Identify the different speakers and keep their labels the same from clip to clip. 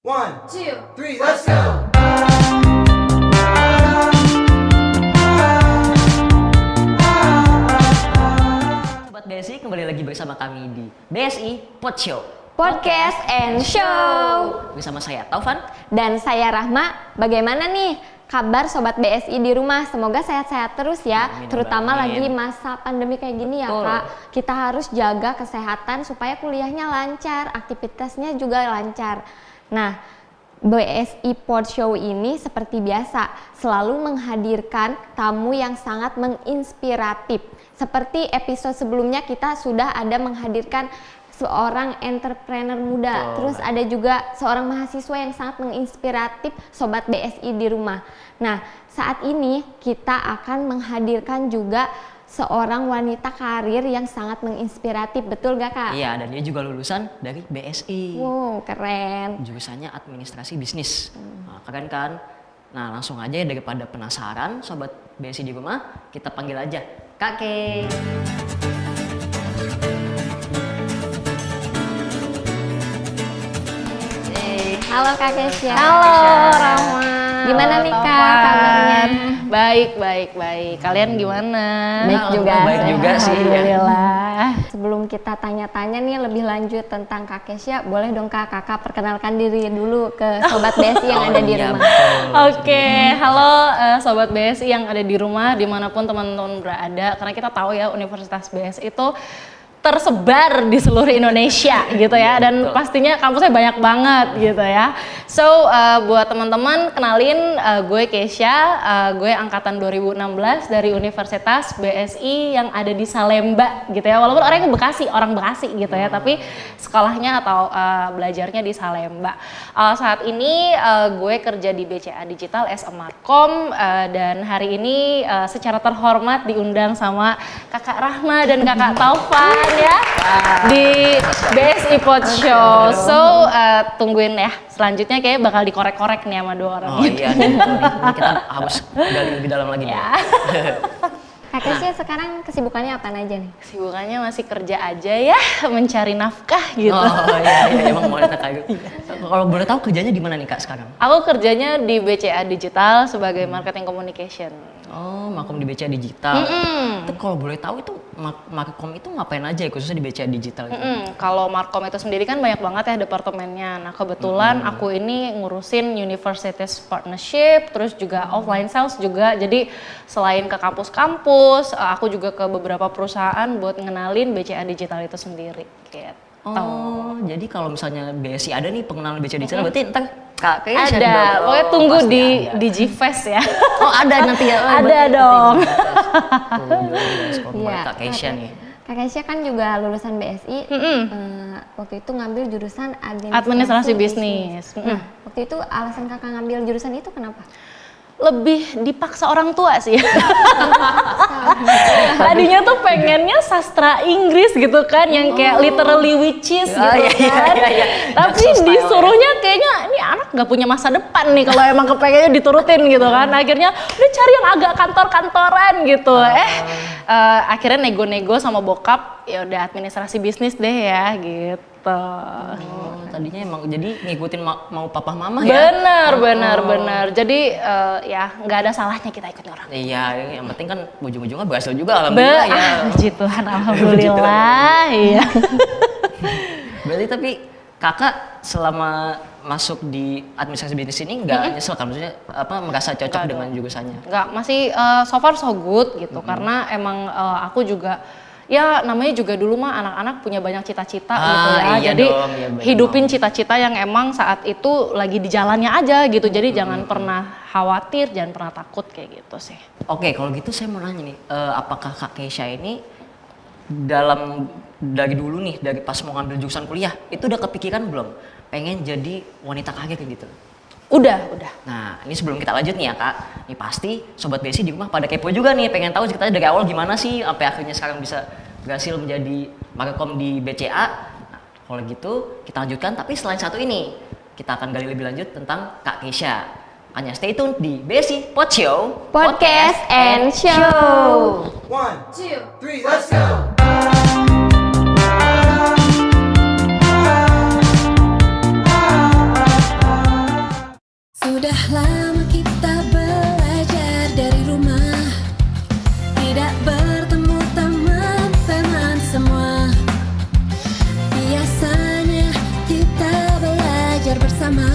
Speaker 1: One, two, three, let's go!
Speaker 2: Sobat BSI, kembali lagi bersama kami di BSI Pod Show
Speaker 3: Podcast and Show.
Speaker 2: bersama saya Taufan.
Speaker 3: Dan saya Rahma. Bagaimana nih kabar Sobat BSI di rumah? Semoga sehat-sehat terus ya.
Speaker 2: Amin,
Speaker 3: Terutama
Speaker 2: amin.
Speaker 3: lagi masa pandemi kayak gini ya
Speaker 2: Betul.
Speaker 3: Kak. Kita harus jaga kesehatan supaya kuliahnya lancar, aktivitasnya juga lancar. Nah, BSI Pod Show ini seperti biasa selalu menghadirkan tamu yang sangat menginspiratif. Seperti episode sebelumnya kita sudah ada menghadirkan seorang entrepreneur muda.
Speaker 2: Betul.
Speaker 3: Terus ada juga seorang mahasiswa yang sangat menginspiratif Sobat BSI di rumah. Nah, saat ini kita akan menghadirkan juga seorang wanita karir yang sangat menginspiratif. Betul gak Kak?
Speaker 2: Iya, dan dia juga lulusan dari BSI.
Speaker 3: Wow, keren.
Speaker 2: Jurusannya administrasi bisnis. Nah, keren kan? Nah, langsung aja ya, daripada penasaran Sobat BSI di rumah, kita panggil aja Kak Kay.
Speaker 3: Halo Kak Kesya.
Speaker 4: Halo Rama.
Speaker 3: Gimana nih Kak
Speaker 4: Taufan.
Speaker 3: kabarnya?
Speaker 4: Baik. Kalian gimana?
Speaker 3: Baik juga.
Speaker 2: Baik juga sih.
Speaker 4: Alhamdulillah.
Speaker 3: Sebelum kita tanya-tanya nih lebih lanjut tentang Kak Kesya, boleh dong Kakak perkenalkan diri dulu ke Sobat BSI yang ada di
Speaker 2: iya,
Speaker 3: rumah.
Speaker 2: betul.
Speaker 4: Oke, halo Sobat BSI yang ada di rumah dimanapun teman-teman berada. Karena kita tahu ya Universitas BSI itu tersebar di seluruh Indonesia gitu ya, dan
Speaker 2: Betul.
Speaker 4: pastinya kampusnya banyak banget gitu ya. So buat teman-teman kenalin, gue Kesya, gue angkatan 2016 dari Universitas BSI yang ada di Salemba gitu ya. Walaupun orangnya orang Bekasi gitu ya, tapi sekolahnya atau belajarnya di Salemba. Saat ini gue kerja di BCA Digital as a Markom, dan hari ini secara terhormat diundang sama Kakak Rahma dan Kakak Taufan ya di BSI Pod Show. So tungguin ya, selanjutnya kayak bakal dikorek-korek nih sama dua orang.
Speaker 2: Oh iya, nih, betul nih. Ini kita harus gali lebih dalam lagi nih.
Speaker 3: Kak Kesya sekarang kesibukannya apa aja nih?
Speaker 4: Kesibukannya masih kerja aja ya, mencari nafkah gitu.
Speaker 2: Oh iya, emang mau kayak gitu. Kalau boleh tahu kerjanya di mana nih Kak sekarang?
Speaker 4: Aku kerjanya di BCA Digital sebagai marketing communication.
Speaker 2: Oh, Makom di BCA Digital. Itu kalau boleh tahu itu Makom itu ngapain aja ya, khususnya di BCA Digital gitu?
Speaker 4: Kalau Markom itu sendiri kan banyak banget ya departemennya. Nah kebetulan aku ini ngurusin universities partnership, terus juga offline sales juga. Jadi selain ke kampus-kampus, aku juga ke beberapa perusahaan buat ngenalin BCA Digital itu sendiri. Gitu.
Speaker 2: Oh, jadi kalau misalnya BSI ada nih pengenalan BCA Digital, berarti ntar Kak Kay share
Speaker 4: Ada,
Speaker 2: dong.
Speaker 4: pokoknya tunggu
Speaker 2: Pasti
Speaker 4: di
Speaker 2: ada.
Speaker 4: Digifest ya.
Speaker 2: Oh ada nanti ya? Oh,
Speaker 4: Ada
Speaker 2: berarti
Speaker 4: dong.
Speaker 2: Tuh, Kak Keisha nih.
Speaker 3: Kak Kesya kan juga lulusan BSI. Waktu itu ngambil jurusan
Speaker 4: Administrasi bisnis.
Speaker 3: Nah, waktu itu alasan Kakak ngambil jurusan itu kenapa?
Speaker 4: Lebih dipaksa orang tua sih. Tadinya tuh pengennya sastra Inggris gitu kan, yang kayak literally witches gitu
Speaker 2: iya,
Speaker 4: kan.
Speaker 2: iya.
Speaker 4: Tapi
Speaker 2: Jackson style
Speaker 4: disuruhnya kayaknya ini anak nggak punya masa depan nih kalau emang kepengennya diturutin gitu kan. Akhirnya udah cari yang agak kantor-kantoran gitu. Akhirnya nego-nego sama bokap, ya udah administrasi bisnis deh ya gitu.
Speaker 2: Oh, tadinya emang jadi ngikutin mau papa mama ya?
Speaker 4: Bener. Jadi ya nggak ada salahnya kita ikut orang.
Speaker 2: Iya, yang penting kan ujung-ujungnya berhasil juga alhamdulillah ya.
Speaker 4: Puji Tuhan, alhamdulillah. Iya.
Speaker 2: Berarti tapi kakak selama masuk di administrasi bisnis ini nggak nyesel kan? Maksudnya apa merasa cocok dengan jurusannya?
Speaker 4: Nggak, masih so far so good gitu. Karena emang aku juga, ya namanya juga dulu mah anak-anak punya banyak cita-cita gitu ya.
Speaker 2: Iya
Speaker 4: Jadi
Speaker 2: dong, iya bener
Speaker 4: hidupin
Speaker 2: dong.
Speaker 4: cita-cita yang emang saat itu lagi di jalannya aja gitu. Jadi jangan pernah khawatir, jangan pernah takut kayak gitu sih.
Speaker 2: Oke, kalau gitu saya mau nanya nih, apakah Kak Keisha ini dari dulu nih, dari pas mau ngambil jurusan kuliah, itu udah kepikiran belum pengen jadi wanita karir gitu?
Speaker 4: Udah.
Speaker 2: Nah, ini sebelum kita lanjut nih ya Kak, ini pasti Sobat BSI di rumah pada kepo juga nih, pengen tahu ceritanya dari awal gimana sih, sampai akhirnya sekarang bisa berhasil menjadi Markom di BCA. Nah, kalau gitu kita lanjutkan, tapi selain satu ini, kita akan gali lebih lanjut tentang Kak Keisha. Makanya stay tune di BSI Pod Show
Speaker 3: Podcast and Show.
Speaker 1: One, two, three, let's go!
Speaker 5: Sudah lama kita belajar dari rumah, tidak bertemu teman-teman semua. Biasanya kita belajar bersama,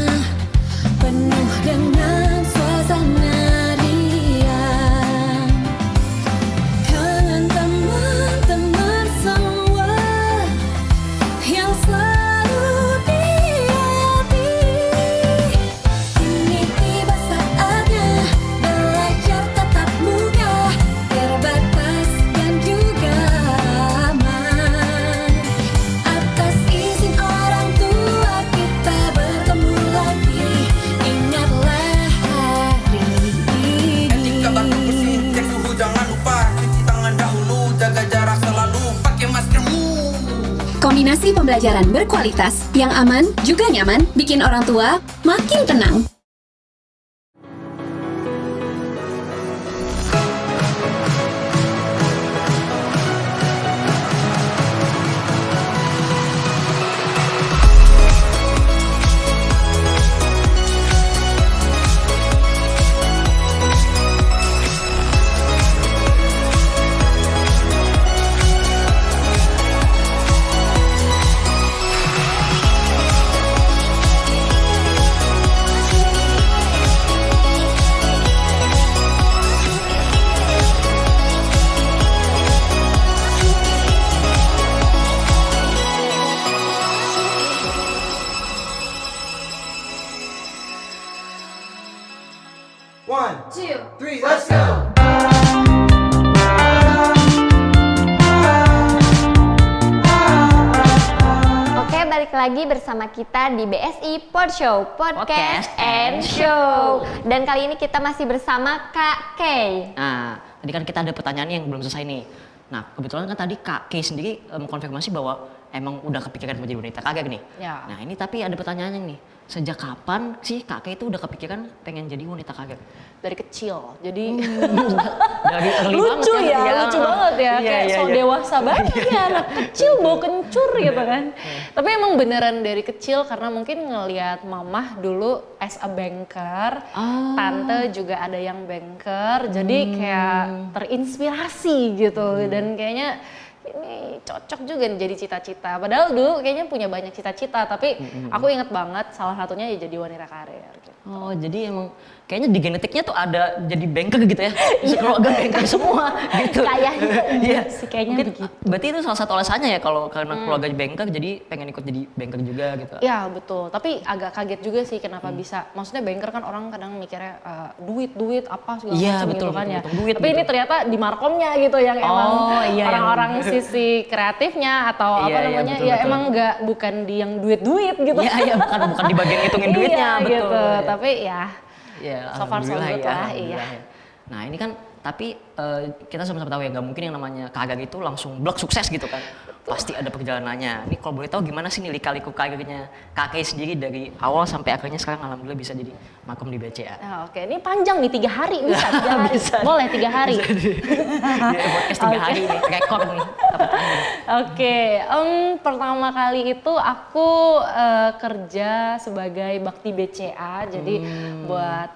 Speaker 5: penuh dengan suasana riang. Kangen teman-teman semua yang selalu di hati. Kini tiba saatnya belajar tatap muka, terbatas dan juga aman. Atas izin orang tua kita bertemu lagi, ingatlah hari ini.
Speaker 6: Etika batuk bersin, cek suhu jangan lupa, cuci tangan dahulu, jaga jarak selalu, pakai maskermu.
Speaker 5: Kombinasi pembelajaran berkualitas yang aman juga nyaman bikin orang tua makin tenang.
Speaker 1: One, two, three, let's go!
Speaker 3: Oke, balik lagi bersama kita di BSI Pod Show, Podcast and Show. Dan kali ini kita masih bersama Kak Kay.
Speaker 2: Nah, tadi kan kita ada pertanyaan yang belum selesai nih. Nah, kebetulan kan tadi Kak Kay sendiri mengkonfirmasi bahwa emang udah kepikiran menjadi wanita karir nih.
Speaker 4: Ya.
Speaker 2: Nah, ini tapi ada pertanyaannya nih. Sejak kapan sih Kak Kay itu udah kepikiran pengen jadi wanita karir?
Speaker 4: Dari kecil, jadi
Speaker 2: Dari early
Speaker 4: lucu
Speaker 2: banget
Speaker 4: ya, lucu banget ya, kayak so dewasa banget ya, anak kecil bau kencur gitu kan. Tapi emang beneran dari kecil karena mungkin ngelihat mamah dulu as a banker, tante juga ada yang banker, jadi kayak terinspirasi gitu dan kayaknya ini cocok juga nih jadi cita-cita. Padahal dulu kayaknya punya banyak cita-cita, tapi aku inget banget salah satunya ya jadi wanita karir. Gitu.
Speaker 2: Oh, jadi emang kayaknya di genetiknya tuh ada jadi banker gitu ya. Keluarga banker semua gitu.
Speaker 4: Kayaknya
Speaker 2: Iya
Speaker 4: sih, kayaknya
Speaker 2: mungkin,
Speaker 4: begitu.
Speaker 2: berarti itu salah satu alasannya ya kalau karena keluarga banker jadi pengen ikut jadi banker juga gitu.
Speaker 4: Ya betul, tapi agak kaget juga sih kenapa bisa. Maksudnya banker kan orang kadang mikirnya duit apa segala
Speaker 2: Iya,
Speaker 4: macam
Speaker 2: betul,
Speaker 4: gitu kan ya.
Speaker 2: betul, duit,
Speaker 4: Tapi ini
Speaker 2: betul.
Speaker 4: ternyata di markomnya gitu yang emang
Speaker 2: iya,
Speaker 4: orang-orang sisi kreatifnya atau apa
Speaker 2: Iya, iya,
Speaker 4: namanya
Speaker 2: betul,
Speaker 4: ya
Speaker 2: betul.
Speaker 4: emang nggak bukan di yang duit gitu.
Speaker 2: Iya, bukan di bagian hitungin duitnya,
Speaker 4: Iya,
Speaker 2: betul.
Speaker 4: gitu.
Speaker 2: Iya.
Speaker 4: Tapi ya
Speaker 2: Ya,
Speaker 4: so far so
Speaker 2: alhamdulillah
Speaker 4: good
Speaker 2: ya,
Speaker 4: lah,
Speaker 2: alhamdulillah
Speaker 4: iya.
Speaker 2: ya. Nah ini kan tapi kita sama-sama tahu ya nggak mungkin yang namanya karir itu langsung blok sukses gitu kan. Pasti ada perjalanannya. Ini kalau boleh tahu gimana sih nih lika-liku karirnya Kakek sendiri dari awal sampai akhirnya sekarang alhamdulillah bisa jadi makom di BCA.
Speaker 4: Nah, oke, ini panjang nih 3 hari bisa 3 hari.
Speaker 2: Bisa.
Speaker 4: Boleh 3 hari.
Speaker 2: Ya, podcast 3 hari nih, rekor nih.
Speaker 4: Oke, pertama kali itu aku kerja sebagai bakti BCA. Jadi buat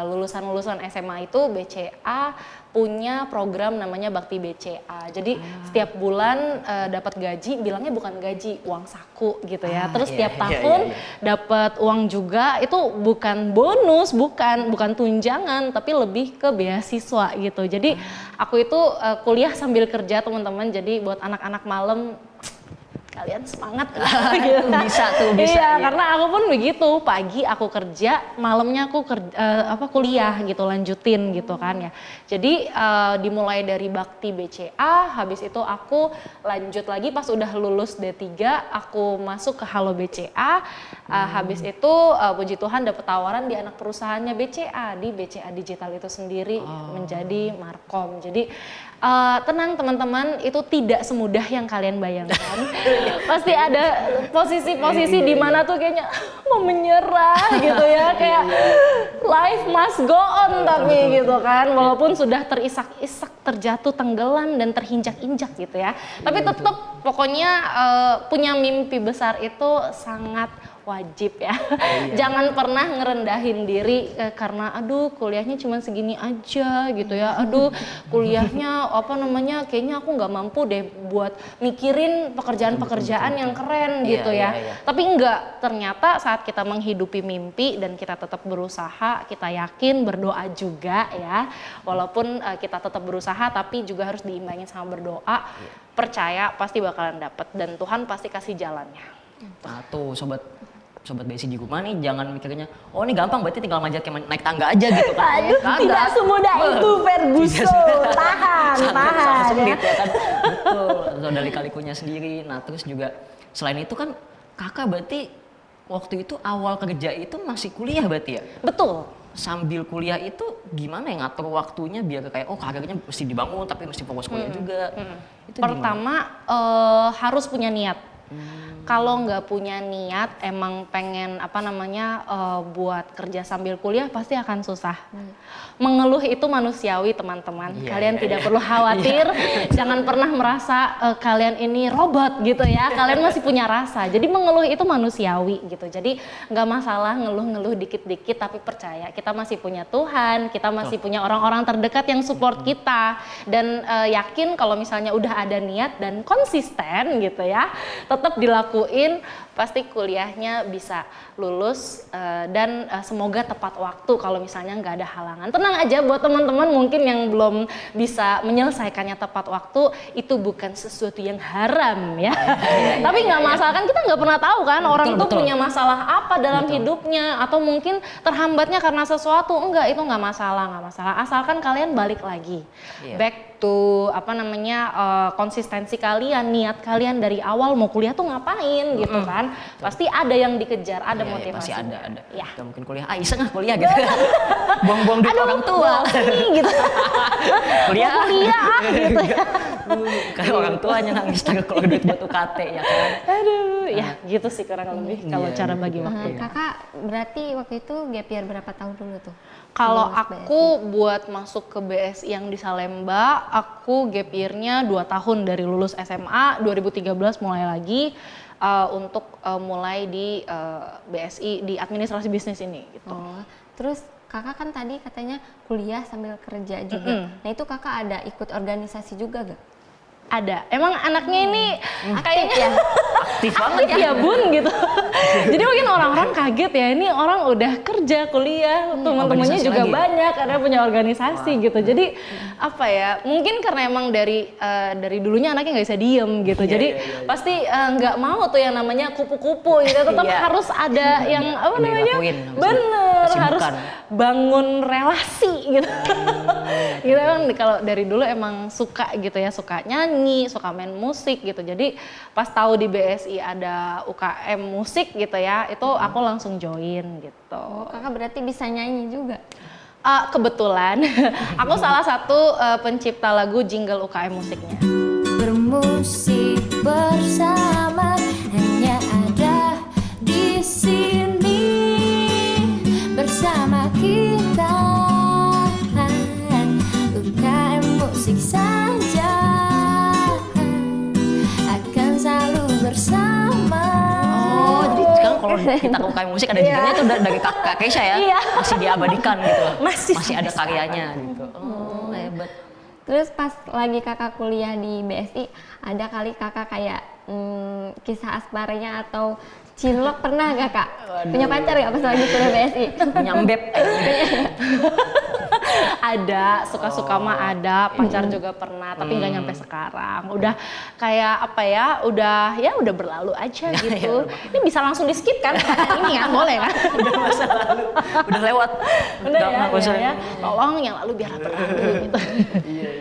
Speaker 4: lulusan-lulusan SMA itu BCA punya program namanya Bakti BCA. Jadi setiap bulan dapat gaji, bilangnya bukan gaji, uang saku gitu ya. Terus
Speaker 2: iya,
Speaker 4: tiap
Speaker 2: iya,
Speaker 4: tahun
Speaker 2: iya, iya.
Speaker 4: dapat uang juga, itu bukan bonus, bukan tunjangan, tapi lebih ke beasiswa gitu. Jadi aku itu kuliah sambil kerja teman-teman. Jadi buat anak-anak malam kalian semangat lah gitu.
Speaker 2: Bisa tuh, bisa.
Speaker 4: Iya,
Speaker 2: Iya.
Speaker 4: karena aku pun begitu. Pagi aku kerja, malamnya aku kuliah gitu, lanjutin gitu kan ya. Jadi dimulai dari Bakti BCA, habis itu aku lanjut lagi pas udah lulus D3, aku masuk ke Halo BCA. Habis itu puji Tuhan dapet tawaran di anak perusahaannya BCA, di BCA Digital itu sendiri menjadi Markom. Jadi tenang teman-teman, itu tidak semudah yang kalian bayangkan. Pasti ada posisi-posisi di mana tuh kayaknya mau menyerah gitu ya, kayak life must go on tapi gitu kan, walaupun sudah terisak-isak, terjatuh, tenggelam dan terinjak-injak gitu ya. Tapi tetap pokoknya punya mimpi besar itu sangat wajib ya. Jangan pernah ngerendahin diri karena aduh kuliahnya cuma segini aja gitu ya. Aduh kuliahnya kayaknya aku nggak mampu deh buat mikirin pekerjaan-pekerjaan yang keren gitu ya. Tapi enggak, ternyata saat kita menghidupi mimpi dan kita tetap berusaha, kita yakin berdoa juga ya. Walaupun kita tetap berusaha tapi juga harus diimbangin sama berdoa. Percaya pasti bakalan dapet dan Tuhan pasti kasih jalannya.
Speaker 2: Nah tuh sobat Besi di rumah nih jangan mikirnya oh ini gampang berarti tinggal manjat kayak naik tangga aja gitu kan.
Speaker 4: Tidak semudah itu Ferguson. Tahan.
Speaker 2: Sulit ya kan. Betul. Atau dari kalikunya sendiri. Nah terus juga selain itu kan kakak berarti waktu itu awal kerja itu masih kuliah berarti ya?
Speaker 4: Betul.
Speaker 2: Sambil kuliah itu gimana ya ngatur waktunya biar kayak karirnya mesti dibangun tapi mesti fokus kuliah juga. Itu
Speaker 4: pertama harus punya niat. Kalau nggak punya niat emang pengen buat kerja sambil kuliah pasti akan susah. Mengeluh itu manusiawi teman-teman. Kalian tidak perlu khawatir. Jangan pernah merasa kalian ini robot gitu ya. Kalian masih punya rasa. Jadi mengeluh itu manusiawi gitu. Jadi nggak masalah ngeluh-ngeluh dikit-dikit tapi percaya kita masih punya Tuhan. Kita masih punya orang-orang terdekat yang support kita. Dan yakin kalau misalnya udah ada niat dan konsisten gitu ya. Tetap dilakuin pasti kuliahnya bisa lulus dan semoga tepat waktu kalau misalnya nggak ada halangan. Tenang aja buat teman-teman mungkin yang belum bisa menyelesaikannya tepat waktu itu bukan sesuatu yang haram ya. Tapi nggak masalah kan kita nggak pernah tahu kan orang tuh punya masalah apa dalam hidupnya atau mungkin terhambatnya karena sesuatu. Enggak, itu nggak masalah asalkan kalian balik lagi back to konsistensi kalian, niat kalian dari awal mau kuliah tuh ngapain gitu kan. Pasti ada yang dikejar, ada motivasi.
Speaker 2: Pasti ada.
Speaker 4: Ya.
Speaker 2: Gak mungkin kuliah, iseng kuliah gitu. Buang-buang duit orang tua.
Speaker 4: Gitu.
Speaker 2: Kuliah
Speaker 4: gitu ya.
Speaker 2: Kayak orang tuanya nangis kalau duit buat UKT ya kan.
Speaker 4: Ya gitu sih kurang lebih kalau cara bagi waktu.
Speaker 3: Kakak berarti waktu itu gap year berapa tahun dulu tuh?
Speaker 4: Kalau aku buat masuk ke BSI yang di Salemba, aku gap year-nya 2 tahun dari lulus SMA, 2013 mulai lagi untuk mulai di BSI di administrasi bisnis ini gitu.
Speaker 3: Terus kakak kan tadi katanya kuliah sambil kerja juga. Nah itu kakak ada ikut organisasi juga gak?
Speaker 4: Ada. Emang anaknya ini kayaknya
Speaker 2: aktif banget
Speaker 4: ya Bun gitu. Jadi mungkin orang-orang kaget ya ini orang udah kerja kuliah, teman-temannya juga banyak, ada punya organisasi gitu. Jadi mungkin karena emang dari dulunya anaknya nggak bisa diem gitu. Jadi pasti nggak mau tuh yang namanya kupu-kupu gitu. Tetap harus ada yang bener harus bangun relasi gitu. Gitu kan kalau dari dulu emang suka gitu ya, suka nyanyi, suka main musik gitu. Jadi pas tahu di BSI ada UKM musik gitu ya, itu aku langsung join gitu.
Speaker 3: Kakak berarti bisa nyanyi juga?
Speaker 4: Kebetulan aku salah satu pencipta lagu jingle UKM musiknya.
Speaker 7: Bermusik bersama hanya ada di sini bersama kita UKM musik saja akan selalu bersama.
Speaker 2: Jadi sekarang kalau kita ke UKM musik ada jinglenya itu dari Kak Keisha ya, masih diabadikan gitu, masih ada karyanya gitu. Hebat.
Speaker 3: Terus pas lagi kakak kuliah di BSI, ada kali kakak kayak kisah asmaranya atau cinlok pernah gak kak? Punya pacar gak pas lagi kuliah BSI?
Speaker 2: Nyambep.
Speaker 4: Ada, suka-suka mah ada, pacar juga pernah, tapi nggak nyampe sekarang. Udah kayak udah berlalu aja gitu. Ini bisa langsung di skip kan? Ini kan boleh kan?
Speaker 2: Udah masa lalu, udah lewat.
Speaker 4: Udah ya. Tolong yang lalu biar berlalu gitu.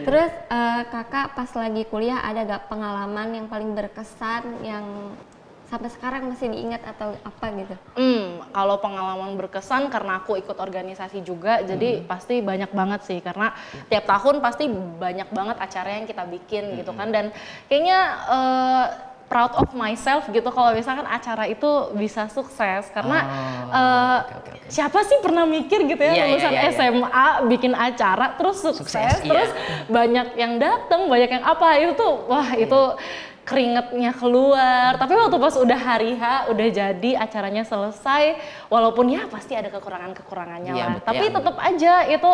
Speaker 3: Terus kakak pas lagi kuliah ada gak pengalaman yang paling berkesan yang sampai sekarang masih diingat atau apa gitu?
Speaker 4: Kalau pengalaman berkesan karena aku ikut organisasi juga, jadi pasti banyak banget sih karena tiap tahun pasti banyak banget acara yang kita bikin gitu kan, dan kayaknya proud of myself gitu kalau misalkan acara itu bisa sukses karena siapa sih pernah mikir gitu ya lulusan SMA bikin acara terus sukses terus banyak yang datang, banyak yang itu tuh wah itu keringetnya keluar. Tapi waktu pas udah hari H, udah jadi acaranya selesai, walaupun ya pasti ada kekurangan-kekurangannya
Speaker 2: Iya,
Speaker 4: lah.
Speaker 2: betul.
Speaker 4: Tapi tetap aja itu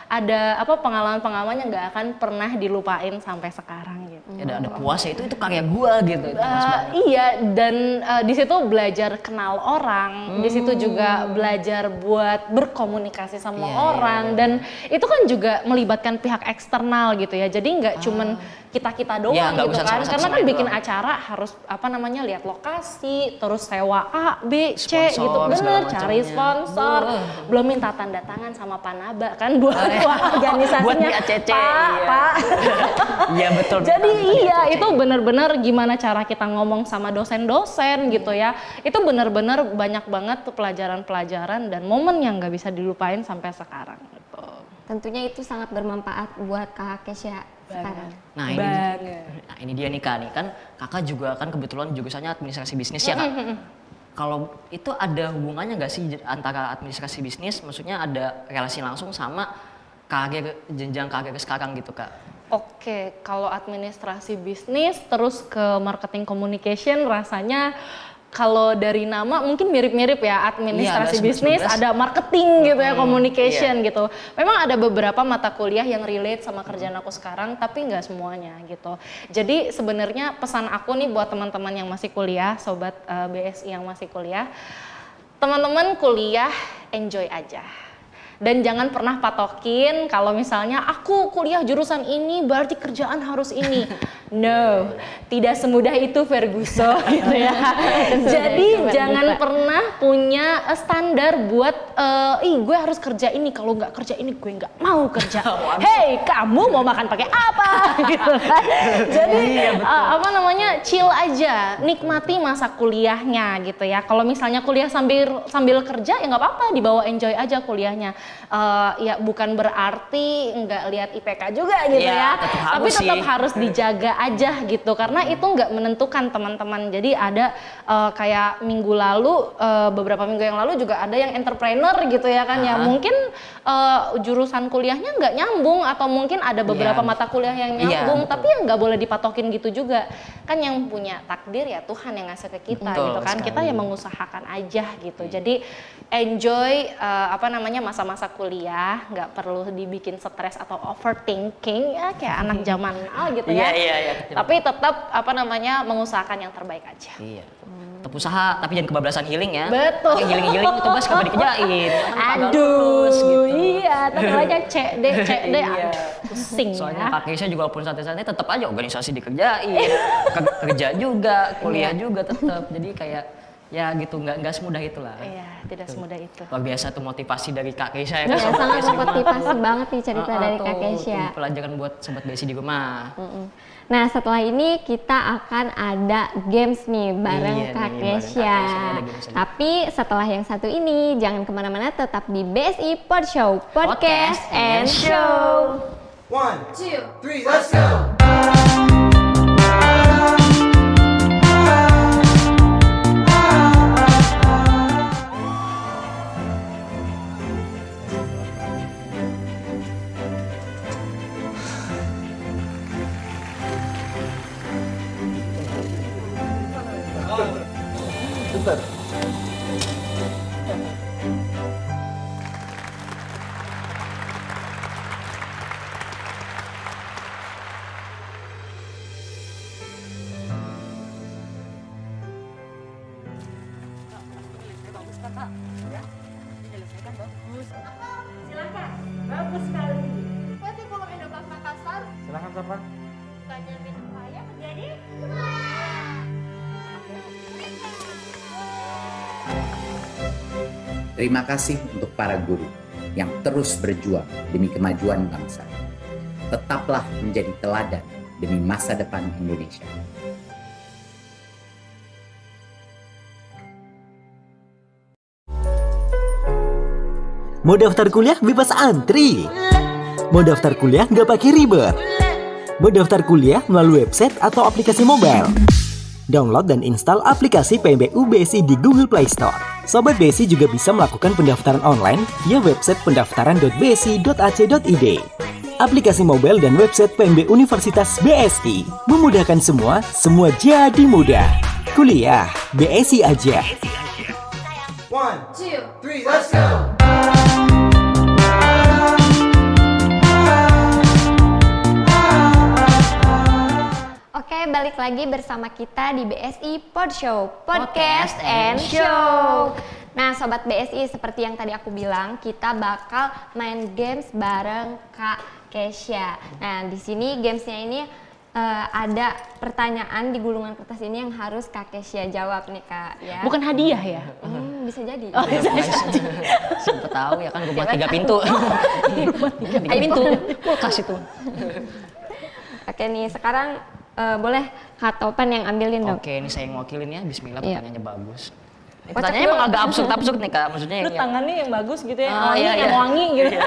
Speaker 4: ada pengalaman-pengalaman yang nggak akan pernah dilupain sampai sekarang gitu.
Speaker 2: Ya, ada puas ya itu karya gua gitu. Itu puas banget.
Speaker 4: Iya, dan di situ belajar kenal orang, di situ juga belajar buat berkomunikasi sama
Speaker 2: Iya,
Speaker 4: orang, dan itu kan juga melibatkan pihak eksternal gitu ya. Jadi nggak cuman kita doang
Speaker 2: Iya, nggak
Speaker 4: gitu
Speaker 2: bisa
Speaker 4: kan,
Speaker 2: sama
Speaker 4: karena
Speaker 2: sama
Speaker 4: kan
Speaker 2: itu
Speaker 4: bikin
Speaker 2: doang.
Speaker 4: acara harus lihat lokasi, terus sewa A, B, C
Speaker 2: Sponsor,
Speaker 4: gitu,
Speaker 2: segala
Speaker 4: bener,
Speaker 2: macamnya.
Speaker 4: cari sponsor, belum minta tanda tangan sama Panaba kan buat organisasinya.
Speaker 2: Buat di ACC,
Speaker 4: Pak,
Speaker 2: iya.
Speaker 4: Pak.
Speaker 2: Iya betul.
Speaker 4: Jadi
Speaker 2: betul,
Speaker 4: iya
Speaker 2: betul,
Speaker 4: itu benar-benar gimana cara kita ngomong sama dosen-dosen gitu ya. Itu benar-benar banyak banget tuh pelajaran-pelajaran dan momen yang nggak bisa dilupain sampai sekarang gitu.
Speaker 3: Tentunya itu sangat bermanfaat buat Kak Kesha sekarang.
Speaker 2: Nah ini dia nih Kak, nih kan kakak juga kan kebetulan jurusannya administrasi bisnis ya Kak. Kalau itu ada hubungannya nggak sih antara administrasi bisnis, maksudnya ada relasi langsung sama karir, jenjang karir sekarang gitu Kak?
Speaker 4: Oke, kalau administrasi bisnis terus ke marketing communication rasanya kalau dari nama mungkin mirip-mirip ya, administrasi
Speaker 2: Iya,
Speaker 4: bisnis,
Speaker 2: 11.
Speaker 4: ada marketing gitu ya, communication gitu. Memang ada beberapa mata kuliah yang relate sama kerjaan aku sekarang, tapi nggak semuanya gitu. Jadi sebenarnya pesan aku nih buat teman-teman yang masih kuliah, sobat BSI yang masih kuliah, teman-teman kuliah enjoy aja. Dan jangan pernah patokin kalau misalnya aku kuliah jurusan ini berarti kerjaan harus ini. No, tidak semudah itu Ferguson gitu ya. Jadi jangan pernah punya standar buat gue harus kerja ini, kalau nggak kerja ini gue nggak mau kerja. Hey, kamu mau makan pakai apa gitu kan. Jadi chill aja, nikmati masa kuliahnya gitu ya. Kalau misalnya kuliah sambil kerja ya nggak apa-apa, dibawa enjoy aja kuliahnya. Ya bukan berarti nggak lihat IPK juga gitu ya, tapi tetap harus dijaga aja gitu, karena itu nggak menentukan teman-teman. Jadi ada kayak minggu lalu, beberapa minggu yang lalu juga ada yang entrepreneur gitu ya kan, ya mungkin jurusan kuliahnya nggak nyambung atau mungkin ada beberapa mata kuliah yang nyambung, tapi ya nggak boleh dipatokin gitu juga kan. Yang punya takdir ya Tuhan yang ngasih ke kita gitu kan, kita ya mengusahakan aja gitu. Jadi enjoy masa-masa kuliah, nggak perlu dibikin stres atau overthinking ya kayak anak zaman now gitu ya.
Speaker 2: Iya.
Speaker 4: Tapi tetap mengusahakan yang terbaik aja.
Speaker 2: Iya. Tetap usaha, tapi jangan kebablasan healing ya.
Speaker 4: Betul.
Speaker 2: Kayak healing itu bos kagak dikerjain.
Speaker 4: Aduh,
Speaker 2: gitu.
Speaker 4: iya, tetap aja cek deh,
Speaker 2: Iya.
Speaker 4: pusing
Speaker 2: Soalnya
Speaker 4: ya.
Speaker 2: Kak Keisha juga walaupun santai-santai tetap aja organisasi dikerjain, kerja juga, kuliah juga tetap. Jadi kayak ya gitu, nggak semudah itulah.
Speaker 4: Iya, tidak semudah itu.
Speaker 2: Luar biasa tuh motivasi dari Kak Keisha ya.
Speaker 3: Ya, sangat memotivasi banget nih cerita dari Kak Kesha.
Speaker 2: Pelajaran buat sobat BSI di rumah.
Speaker 3: Nah setelah ini kita akan ada games nih bareng
Speaker 2: Iya
Speaker 3: Kak
Speaker 2: nih, bareng
Speaker 3: Kesha.
Speaker 2: Kak Kesha, ada games lagi.
Speaker 3: Tapi setelah yang satu ini jangan kemana-mana, tetap di BSI Pod Show, Podcast and Show.
Speaker 1: 1, 2, 3, let's go! Silahkan Papa.
Speaker 8: Terima kasih untuk para guru yang terus berjuang demi kemajuan bangsa. Tetaplah menjadi teladan demi masa depan Indonesia.
Speaker 9: Mau daftar kuliah bebas antri. Mau daftar kuliah nggak pakai ribet. Mau daftar kuliah melalui website atau aplikasi mobile. Download dan install aplikasi PMBU BSI di Google Play Store. Sobat BSI juga bisa melakukan pendaftaran online via website pendaftaran.bsi.ac.id. Aplikasi mobile dan website PMB Universitas BSI. Memudahkan semua jadi mudah. Kuliah BSI aja.
Speaker 1: 1, 2, 3, let's go!
Speaker 3: Oke, balik lagi bersama kita di BSI Pod Show, Podcast and Show. Nah, Sobat BSI, seperti yang tadi aku bilang, kita bakal main games bareng Kak Kesha. Nah, di sini gamesnya ini ada pertanyaan di gulungan kertas ini yang harus Kak Kesha jawab nih Kak. Ya.
Speaker 4: Bukan hadiah ya?
Speaker 3: Bisa jadi.
Speaker 4: Oh, bisa jadi.
Speaker 2: Siapa tahu ya kan gue buat 3 pintu. 3 pintu. Kulkas itu.
Speaker 3: Oke nih, sekarang boleh Kak Topan yang ambilin dong.
Speaker 2: Oke, ini saya yang wakilin ya. Bismillah,
Speaker 3: Iya.
Speaker 2: pertanyaannya bagus. Pertanyaannya emang agak absurd nih Kak, maksudnya
Speaker 4: Lu tangannya yang bagus gitu ya,
Speaker 2: Ah,
Speaker 4: wangi,
Speaker 2: iya,
Speaker 4: yang
Speaker 2: iya.
Speaker 4: wangi gitu.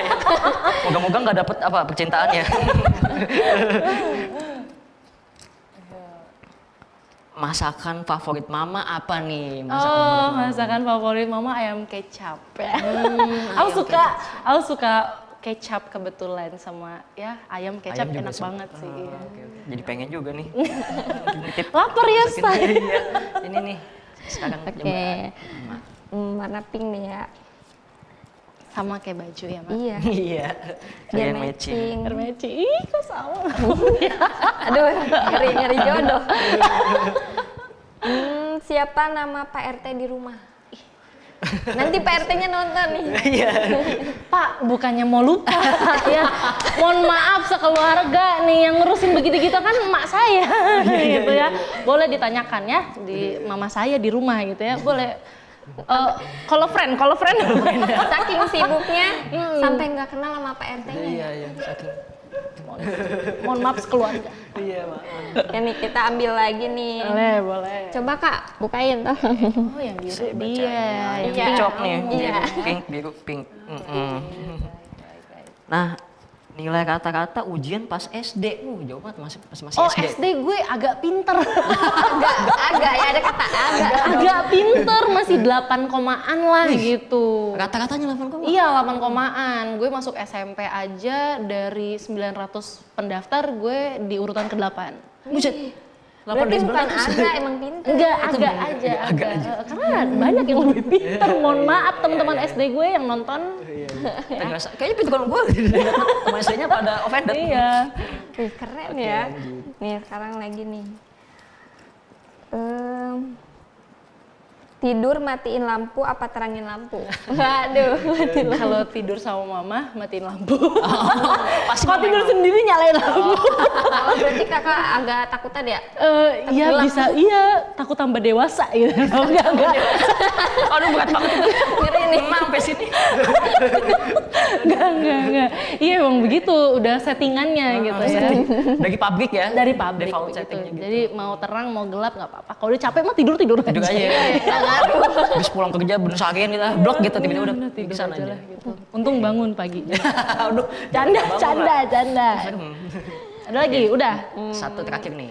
Speaker 2: Moga-moga nggak dapet apa percintaannya. Masakan favorit Mama apa nih?
Speaker 4: Masakan favorit Mama ayam kecap ya. Aku suka kecap kebetulan sama ya ayam kecap
Speaker 2: Ayam juga
Speaker 4: enak
Speaker 2: suka.
Speaker 4: banget sih. Iya.
Speaker 2: Oke. Jadi pengen juga nih.
Speaker 4: Lapar ya, Stan?
Speaker 2: Iya. Ini nih. Sekarang
Speaker 3: Oke. Warna pink nih ya.
Speaker 4: Sama kayak baju ya, Mak?
Speaker 3: Iya.
Speaker 2: Iya.
Speaker 3: Biar
Speaker 2: Kalian matching.
Speaker 4: Matching. Ih, kok sama?
Speaker 3: Aduh, ngeri jodoh. Siapa nama Pak RT di rumah? Nanti Pak RT-nya nonton nih.
Speaker 2: Iya.
Speaker 4: Pak, bukannya mau lupa ya. Mohon maaf sekeluarga nih yang ngurusin begitu-gitu kan emak saya gitu ya. Boleh ditanyakan ya di mama saya di rumah gitu ya. Boleh. Kalau friend.
Speaker 3: Saking sibuknya sampai nggak kenal sama Pak RT-nya.
Speaker 2: Iya, saking.
Speaker 4: Mohon maaf sekeluarga.
Speaker 2: Iya, Mak.
Speaker 3: Ya nih kita ambil lagi nih.
Speaker 4: Boleh.
Speaker 3: Coba Kak, bukain tuh.
Speaker 4: Oh, yang biru dia.
Speaker 2: Yang
Speaker 3: Iya.
Speaker 2: cocok nih.
Speaker 3: Iya.
Speaker 2: Biru pink. Nah, nilai kata-kata ujian pas SD. Jauh banget masih
Speaker 4: Oh,
Speaker 2: SD.
Speaker 4: SD gue agak pinter.
Speaker 3: Agak ya, ada kata agak.
Speaker 4: Agak pinter, masih 8 komaan lah gitu.
Speaker 2: Kata-katanya 8 koma.
Speaker 4: Iya, 8 komaan. Gue masuk SMP aja dari 900 pendaftar, gue di urutan ke-8.
Speaker 2: Buset.
Speaker 3: Berarti bukan agak, emang pinter.
Speaker 4: Enggak, agak aja. Karena banyak yang lebih pinter. Mohon maaf teman-teman SD gue yang nonton.
Speaker 2: Kayaknya pintu gue. Teman SD-nya pada offended.
Speaker 4: Iya.
Speaker 3: Wih, keren ya. Nih, sekarang lagi nih. Tidur matiin lampu apa terangin lampu? Waduh, matiin lampu.
Speaker 4: Kalau tidur sama mama, matiin lampu.
Speaker 2: Pasti
Speaker 4: Kalau tidur sendiri nyalain lampu.
Speaker 3: Oh, berarti kakak agak takutan ya?
Speaker 4: Iya
Speaker 3: gelap.
Speaker 4: bisa, takut tambah dewasa gitu. Enggak.
Speaker 2: Aduh, berat banget itu.
Speaker 3: Ngeri nih.
Speaker 2: Sampai sini.
Speaker 4: Enggak. Iya emang begitu, udah settingannya gitu ya.
Speaker 2: Dari pabrik ya?
Speaker 4: Dari pabrik
Speaker 2: Default
Speaker 4: begitu.
Speaker 2: settingnya gitu.
Speaker 4: Jadi mau terang mau gelap nggak apa-apa. Kalau udah capek mah tidur
Speaker 2: Tidur
Speaker 4: aja.
Speaker 2: aja. Habis pulang kerja bener seharian kita blok gitu tiba-tiba udah
Speaker 4: Tidur
Speaker 2: bisa aja.
Speaker 4: lah gitu. Untung bangun pagi.
Speaker 2: Aduh,
Speaker 4: Canda. Ada lagi, udah.
Speaker 2: Satu terakhir nih.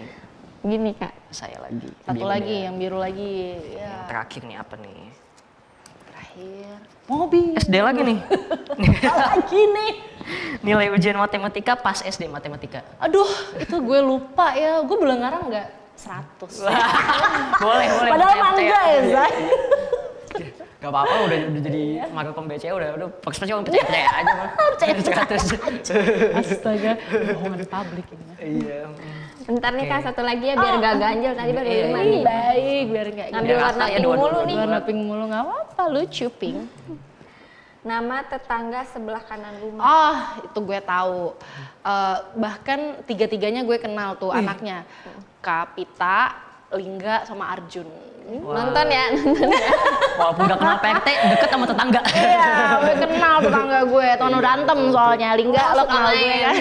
Speaker 3: Gini Kak.
Speaker 2: Saya lagi.
Speaker 4: Satu
Speaker 2: Biru
Speaker 4: lagi,
Speaker 2: deh.
Speaker 4: yang biru lagi.
Speaker 2: Yang
Speaker 4: Ya,
Speaker 2: terakhir nih apa nih?
Speaker 4: terakhir. Mobil.
Speaker 2: SD lagi nih.
Speaker 4: Lagi nih.
Speaker 2: Nilai ujian matematika pas SD matematika.
Speaker 4: Aduh, itu gue lupa ya. Gue boleh ngarang nggak? 100.
Speaker 2: Boleh.
Speaker 4: Padahal mah enggak ya, Zay.
Speaker 2: Gak apa-apa udah jadi Markom BCA udah percaya aja mah. Percaya.
Speaker 4: Astaga, bohongan publik ini.
Speaker 2: Iya.
Speaker 3: Bentar nih Kak, satu lagi ya biar gak ganjel. Tadi baru 5 nih.
Speaker 4: Baik, biar nggak
Speaker 3: Ngambil
Speaker 2: Biar
Speaker 3: warna
Speaker 2: rata ya,
Speaker 3: pink
Speaker 2: dua-dua.
Speaker 3: mulu nih.
Speaker 4: warna pink mulu nggak apa-apa, lucu pink.
Speaker 3: Nama tetangga sebelah kanan rumah.
Speaker 4: Oh, itu gue tahu. Bahkan tiga-tiganya gue kenal tuh anaknya. Kapita, Lingga, sama Arjun.
Speaker 3: Nonton ya.
Speaker 2: Walaupun gak kenal PRT, deket sama tetangga.
Speaker 4: Iya, gue kenal tetangga gue. Tono Dantem soalnya. Lingga lo kenal gue kan.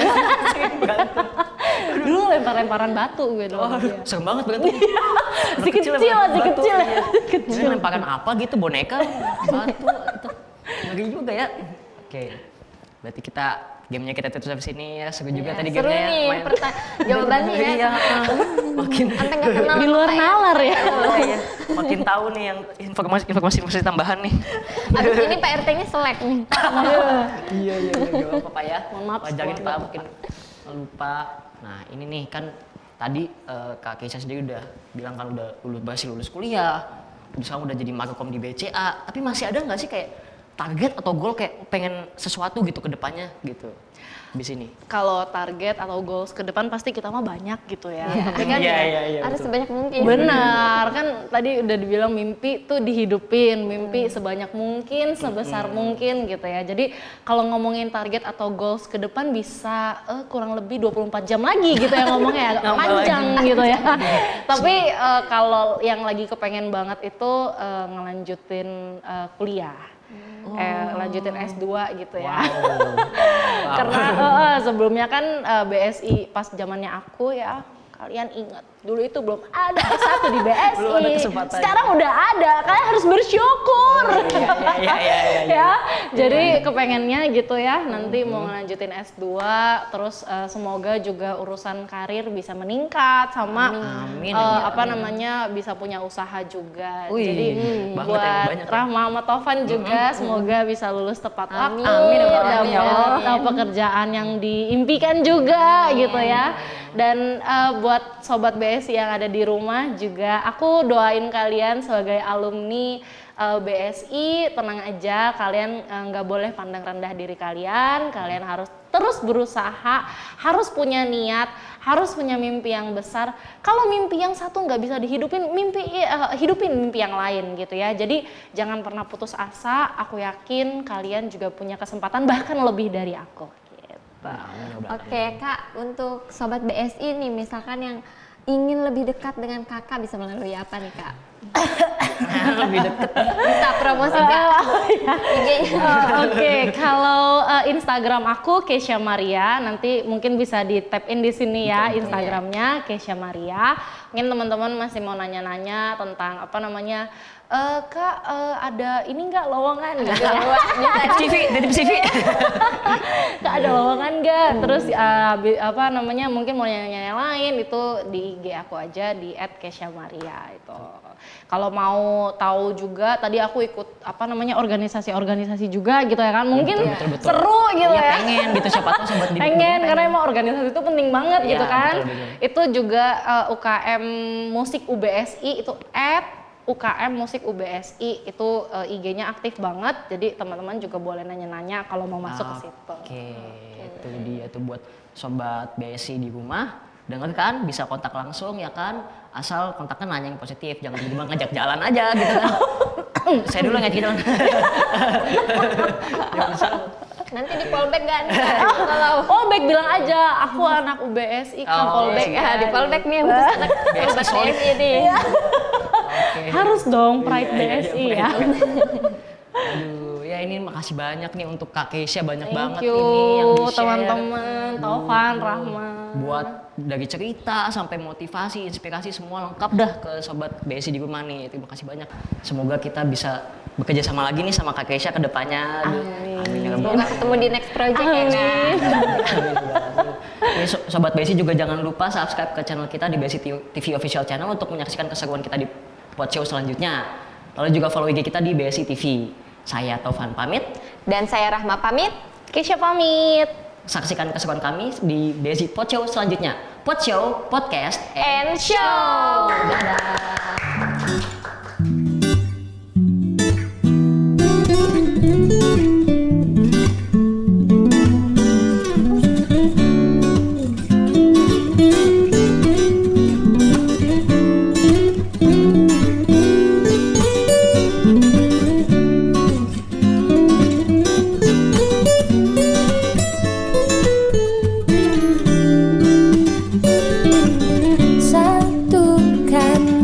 Speaker 4: Dulu lempar-lemparan batu gue dulu.
Speaker 2: Serem banget berarti.
Speaker 4: Masih kecil.
Speaker 2: Ini lemparan apa gitu, boneka, batu, gitu. Ngeri juga ya. Oke, berarti kita gamenya kita tutup sampai sini ya. Seru juga tadi
Speaker 3: Seru
Speaker 2: gamenya.
Speaker 3: nih
Speaker 2: Lumayan.
Speaker 3: jawabannya ya.
Speaker 2: Iya, makin
Speaker 3: Anteng nggak kenal
Speaker 4: Di
Speaker 3: sama
Speaker 4: luar
Speaker 3: Pak ya.
Speaker 4: nalar ya.
Speaker 2: Iya, makin tahu nih yang informasi tambahan nih.
Speaker 3: Abis ini Pak RT-nya selek nih.
Speaker 2: Iya, gak apa-apa Pak ya.
Speaker 4: Mohon maaf,
Speaker 2: Wajarin
Speaker 4: keluarga,
Speaker 2: Pak, mungkin lupa. Nah ini nih kan tadi Kak Keisha sendiri udah bilang kan udah lulus kuliah, terus kamu udah jadi markom di BCA, tapi masih ada nggak sih kayak target atau goal kayak pengen sesuatu gitu ke depannya gitu di sini?
Speaker 4: Kalau target atau goals ke depan pasti kita mah banyak gitu ya.
Speaker 3: Tapi kan
Speaker 2: Iya,
Speaker 3: harus
Speaker 2: betul.
Speaker 3: sebanyak mungkin.
Speaker 4: Benar, kan tadi udah dibilang mimpi tuh dihidupin, mimpi sebanyak mungkin, sebesar mungkin gitu ya. Jadi kalau ngomongin target atau goals ke depan bisa kurang lebih 24 jam lagi gitu ya ngomongnya, agak panjang gitu ya. Tapi kalau yang lagi kepengen banget itu ngelanjutin kuliah. Lanjutin S2 gitu ya. Karena sebelumnya kan BSI pas zamannya aku ya, kalian ingat dulu itu belum ada S1 di BSI.
Speaker 2: Belum ada kesempatan.
Speaker 4: Sekarang udah ada, kalian harus bersyukur.
Speaker 2: Iya.
Speaker 4: Ya, jadi kepengennya gitu ya, nanti mau ngelanjutin S2, terus semoga juga urusan karir bisa meningkat sama
Speaker 2: Amin.
Speaker 4: apa namanya bisa punya usaha juga.
Speaker 2: Wih,
Speaker 4: Jadi
Speaker 2: banget
Speaker 4: buat
Speaker 2: ya, banyak ya.
Speaker 4: Rahma sama Tovan juga semoga bisa lulus tepat waktu,
Speaker 3: Amin, ya Allah.
Speaker 4: dapat pekerjaan yang diimpikan juga gitu ya. Dan buat sobat BSI yang ada di rumah juga, aku doain kalian sebagai alumni BSI tenang aja, kalian nggak boleh pandang rendah diri kalian harus terus berusaha, harus punya niat, harus punya mimpi yang besar. Kalau mimpi yang satu nggak bisa dihidupin, hidupin mimpi yang lain gitu ya. Jadi jangan pernah putus asa, aku yakin kalian juga punya kesempatan bahkan lebih dari aku.
Speaker 3: Oke Kak, untuk Sobat BSI nih misalkan yang ingin lebih dekat dengan kakak bisa melalui apa nih Kak?
Speaker 2: Lebih deket.
Speaker 3: Bisa promosi Kak?
Speaker 4: Oke, kalau Instagram aku Keisha Maria, nanti mungkin bisa di tap in di sini ya Instagramnya Keisha Maria. Mungkin teman-teman masih mau nanya-nanya tentang apa namanya, Kak ada ini nggak lowongan gitu ya?
Speaker 2: Titip CV.
Speaker 4: Kak ada lowongan nggak? Terus apa namanya mungkin mau nanya-nanya lain itu di IG aku aja di @keisha_maria itu. Kalau mau tahu juga tadi aku ikut apa namanya organisasi juga gitu ya kan, mungkin
Speaker 2: betul.
Speaker 4: seru gitu
Speaker 2: Iya,
Speaker 4: ya.
Speaker 2: pengen gitu, siapa tahu sobat di
Speaker 4: pengen karena emang organisasi itu penting banget
Speaker 2: Iya,
Speaker 4: gitu kan.
Speaker 2: betul.
Speaker 4: Itu juga UKM Musik UBSI itu UKM Musik UBSI itu IG-nya aktif banget, jadi teman-teman juga boleh nanya-nanya kalau mau masuk ke situ.
Speaker 2: Oke, itu dia tuh buat sobat BSI di rumah, denger kan bisa kontak langsung ya kan, asal kontaknya nanya yang positif, jangan tiba-tiba ngajak jalan aja gitu kan. Saya dulu ngajak jalan.
Speaker 3: Nanti di Polback gak nih Kak? Kalau
Speaker 4: Polback bilang aja, aku anak UBSI kan Polback
Speaker 3: ya di
Speaker 4: ya.
Speaker 3: Polback nih butuh anak Sobat
Speaker 2: solid.
Speaker 3: BSI nih.
Speaker 4: Harus dong Pride BSI ya.
Speaker 2: Aduh, ya ini makasih banyak nih untuk Kak Keisha, banyak
Speaker 4: Thank
Speaker 2: banget
Speaker 4: you
Speaker 2: ini yang di-share.
Speaker 4: teman-teman, Tovan, Rahma.
Speaker 2: Buat dari cerita sampai motivasi, inspirasi semua lengkap dah ke sobat BSI di rumah nih. Terima kasih banyak. Semoga kita bisa bekerja sama lagi nih sama Kak Keisha ke depannya. Amin. Ya Rabbal
Speaker 3: Semoga ketemu di next project ya Kak.
Speaker 2: Ini sobat BSI juga jangan lupa subscribe ke channel kita di BSI TV Official Channel untuk menyaksikan keseruan kita di Podshow selanjutnya. Lalu juga follow IG kita di BSI TV. Saya Tovan pamit.
Speaker 3: Dan saya Rahma pamit.
Speaker 4: Keisha pamit.
Speaker 2: Saksikan keseruan kami di BSI Podshow selanjutnya. Podshow, podcast,
Speaker 3: And show.
Speaker 2: dadah.
Speaker 7: Satukan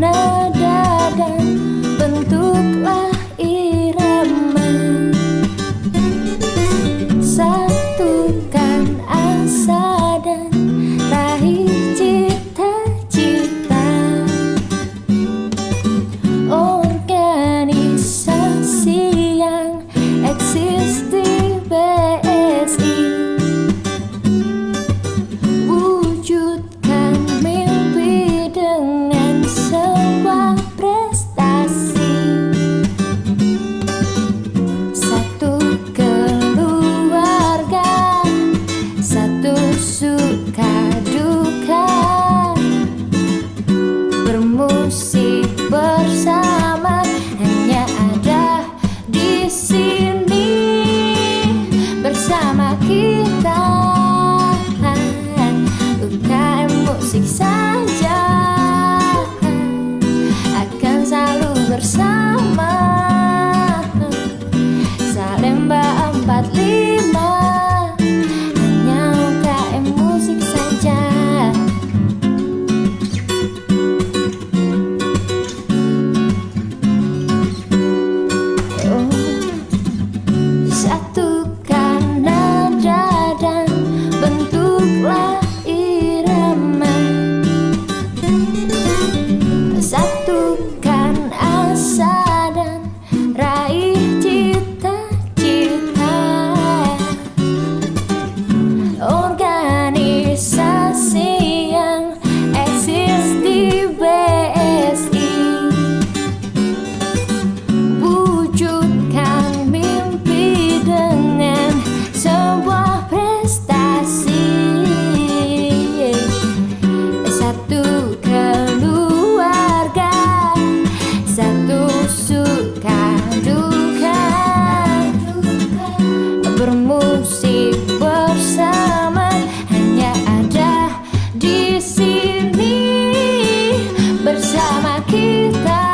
Speaker 7: kita, UKM musik saja akan selalu bersama. Salemba 45 hanya UKM musik saja. Satukan nada dan bentuklah irama, satukan asa dan raih cita-cita. Organisasi yang eksis di BSI, wujudkan mimpi dengan sebuah prestasi. Satu keluarga, satu suka duka, bermusik bersama hanya ada di sini bersama kita.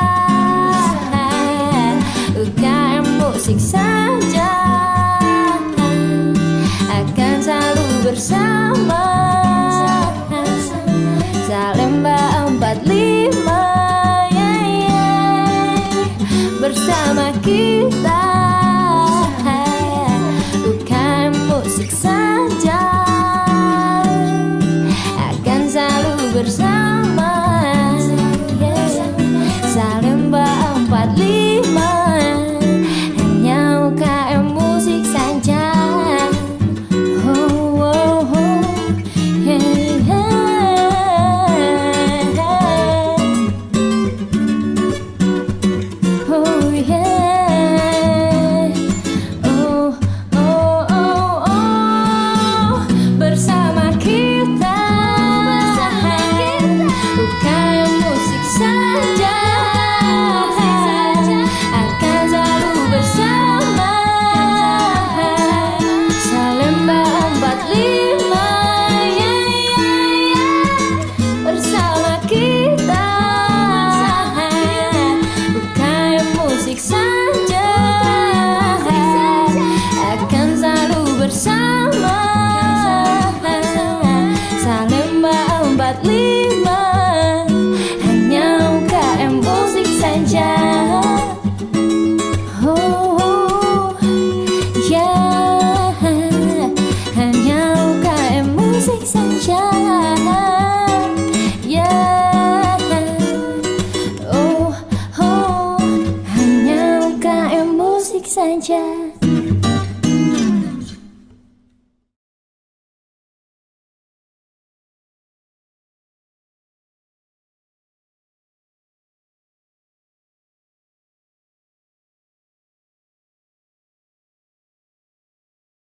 Speaker 7: UKM musik saja akan selalu bersama. Salemba 45 bersama kita. UKM musik saja akan selalu bersama. Salemba 45 hanya UKM musik saja. Oh, oh, oh. Yeah, yeah. Oh, yeah. Oh, oh, oh, oh. Bersama kita, UKM musik saja akan selalu bersama. Salemba 45 bersama kita. UKM musik saja akan selalu bersama. Salemba 45 hanya UKM musik saja. Oh, ya, hanya UKM musik saja. Ya, oh, oh, hanya UKM musik saja.